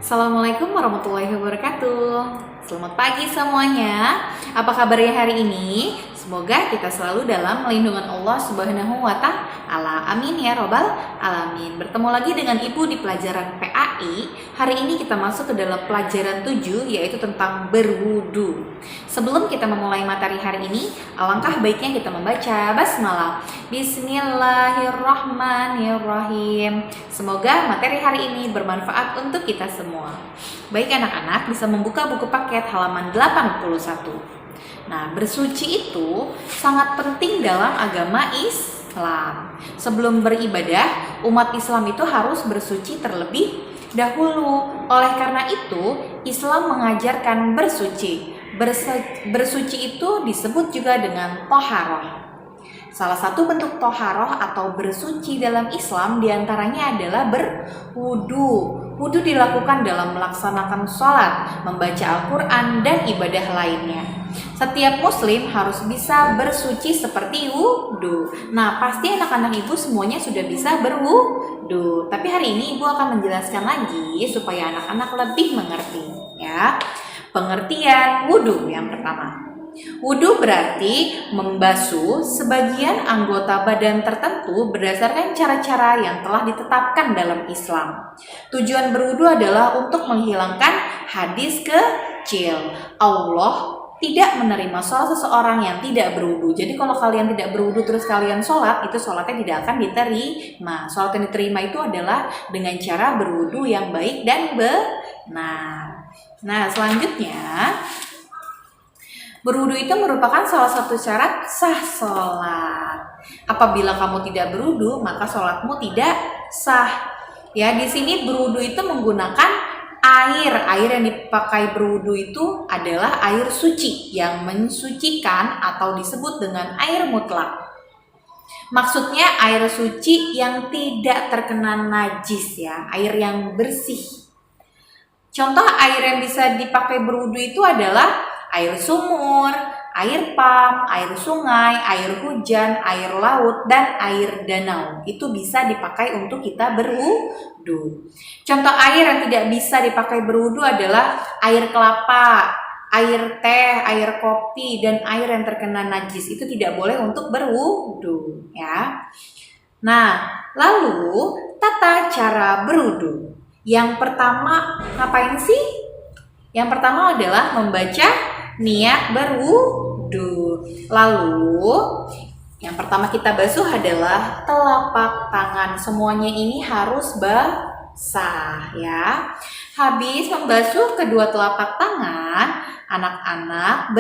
Assalamualaikum warahmatullahi wabarakatuh. Selamat pagi semuanya. Apa kabarnya hari ini? Semoga kita selalu dalam lindungan Allah Subhanahu wa Ta'ala. Amin ya robbal alamin. Bertemu lagi dengan Ibu di pelajaran PAI. Hari ini kita masuk ke dalam pelajaran 7, yaitu tentang berwudu. Sebelum kita memulai materi hari ini, alangkah baiknya kita membaca basmalah. Bismillahirrahmanirrahim. Semoga materi hari ini bermanfaat untuk kita semua. Baik anak-anak, bisa membuka buku paket halaman 81. Nah, bersuci itu sangat penting dalam agama Islam. Sebelum beribadah, umat Islam itu harus bersuci terlebih dahulu. Oleh karena itu, Islam mengajarkan bersuci. Bersuci itu disebut juga dengan toharoh. Salah satu bentuk toharoh atau bersuci dalam Islam diantaranya adalah berwudu. Wudu dilakukan dalam melaksanakan sholat, membaca Al-Quran, dan ibadah lainnya. Setiap muslim harus bisa bersuci seperti wudu. Nah, pasti anak-anak ibu semuanya sudah bisa berwudu. Tapi hari ini ibu akan menjelaskan lagi supaya anak-anak lebih mengerti. Ya, pengertian wudu yang pertama. Wudu berarti membasuh sebagian anggota badan tertentu berdasarkan cara-cara yang telah ditetapkan dalam Islam. Tujuan berwudu adalah untuk menghilangkan hadis kecil. Allah tidak menerima sholat seseorang yang tidak berwudu. Jadi kalau kalian tidak berwudu terus kalian sholat, itu sholatnya tidak akan diterima. Sholat yang diterima itu adalah dengan cara berwudu yang baik dan benar. Nah, selanjutnya, berwudu itu merupakan salah satu syarat sah sholat. Apabila kamu tidak berwudu, maka sholatmu tidak sah. Ya, di sini berwudu itu menggunakan air. Air yang dipakai berwudu itu adalah air suci yang mensucikan atau disebut dengan air mutlak. Maksudnya air suci yang tidak terkena najis ya, air yang bersih. Contoh air yang bisa dipakai berwudu itu adalah air sumur, air pam, air sungai, air hujan, air laut, dan air danau. Itu bisa dipakai untuk kita berwudu. Contoh air yang tidak bisa dipakai berwudu adalah air kelapa, air teh, air kopi, dan air yang terkena najis. Itu tidak boleh untuk berwudu, ya. Nah, lalu tata cara berwudu. Yang pertama ngapain sih? Yang pertama adalah membaca niat berwudu. Lalu yang pertama kita basuh adalah telapak tangan. Semuanya ini harus basah ya. Habis membasuh kedua telapak tangan, anak-anak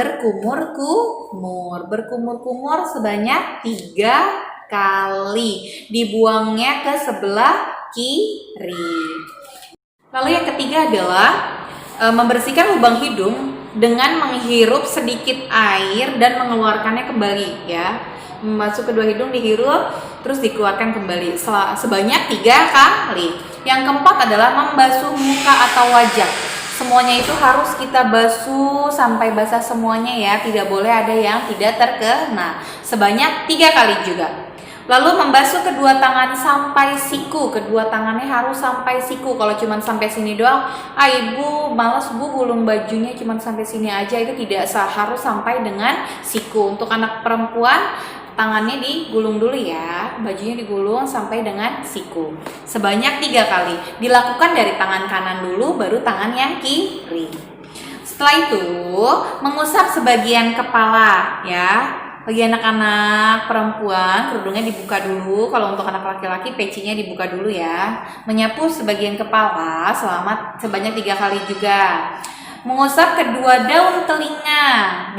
berkumur-kumur sebanyak 3 kali. Dibuangnya ke sebelah kiri. Lalu yang ketiga adalah membersihkan lubang hidung dengan menghirup sedikit air dan mengeluarkannya kembali ya. Masuk kedua hidung dihirup terus dikeluarkan kembali sebanyak 3 kali. Yang keempat adalah membasuh muka atau wajah. Semuanya itu harus kita basuh sampai basah semuanya ya. Tidak boleh ada yang tidak terkena. Sebanyak 3 kali juga. Lalu membasuh kedua tangan sampai siku. Kedua tangannya harus sampai siku. Kalau cuma sampai sini doang, ibu malas bu gulung bajunya cuma sampai sini aja, itu tidak sah. Harus sampai dengan siku. Untuk anak perempuan, tangannya digulung dulu ya. Bajunya digulung sampai dengan siku. Sebanyak 3 kali. Dilakukan dari tangan kanan dulu, baru tangan yang kiri. Setelah itu, mengusap sebagian kepala ya. Bagi anak-anak perempuan, kerudungnya dibuka dulu. Kalau untuk anak laki-laki, pecinya dibuka dulu ya. Menyapu sebagian kepala sebanyak 3 kali juga. Mengusap kedua daun telinga.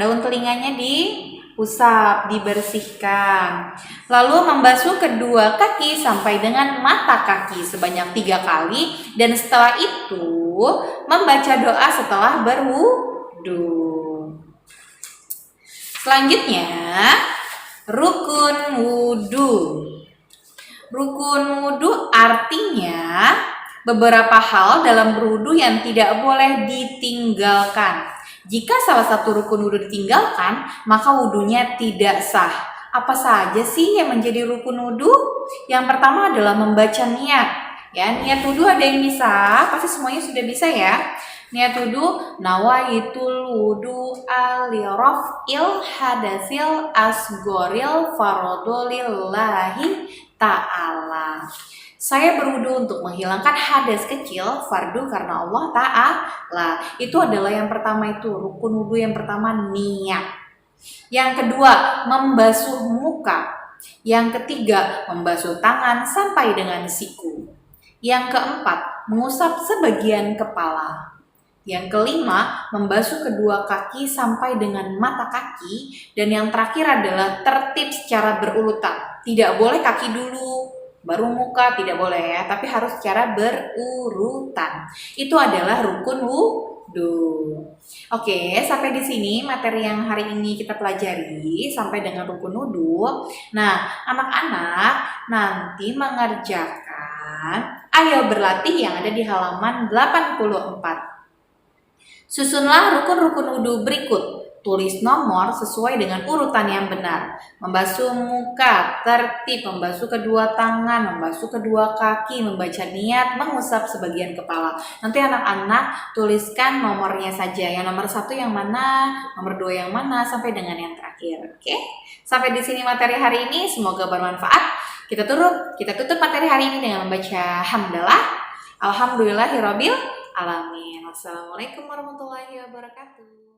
Daun telinganya diusap, dibersihkan. Lalu membasuh kedua kaki sampai dengan mata kaki sebanyak 3 kali. Dan setelah itu, membaca doa setelah berwudu. Selanjutnya, rukun wudu. Rukun wudu artinya beberapa hal dalam berwudu yang tidak boleh ditinggalkan. Jika salah satu rukun wudu ditinggalkan, maka wudunya tidak sah. Apa saja sih yang menjadi rukun wudu? Yang pertama adalah membaca niat. Ya, niat wudhu ada yang bisa, pasti semuanya sudah bisa ya. Niat wudhu, nawaitul wudhu aliraf'il hadasil asgoril farodolillahi ta'ala. Saya berwudu untuk menghilangkan hadas kecil, fardu karena Allah Ta'ala. Itu adalah yang pertama itu, rukun wudhu yang pertama niat. Yang kedua, membasuh muka. Yang ketiga, membasuh tangan sampai dengan siku. Yang keempat, mengusap sebagian kepala. Yang kelima, membasuh kedua kaki sampai dengan mata kaki. Dan yang terakhir adalah tertib secara berurutan. Tidak boleh kaki dulu, baru muka, tidak boleh ya. Tapi harus secara berurutan. Itu adalah rukun wudhu. Oke, sampai di sini materi yang hari ini kita pelajari sampai dengan rukun wudhu. Nah, anak-anak nanti mengerjakan ayo berlatih yang ada di halaman 84. Susunlah rukun-rukun wudhu berikut. Tulis nomor sesuai dengan urutan yang benar. Membasuh muka, tertib, membasuh kedua tangan, membasuh kedua kaki, membaca niat, mengusap sebagian kepala. Nanti anak-anak tuliskan nomornya saja. Yang nomor 1 yang mana, nomor 2 yang mana, sampai dengan yang terakhir. Oke? Sampai di sini materi hari ini. Semoga bermanfaat. Kita tutup materi hari ini dengan membaca hamdalah. Alhamdulillahirabbil alamin. Wassalamualaikum warahmatullahi wabarakatuh.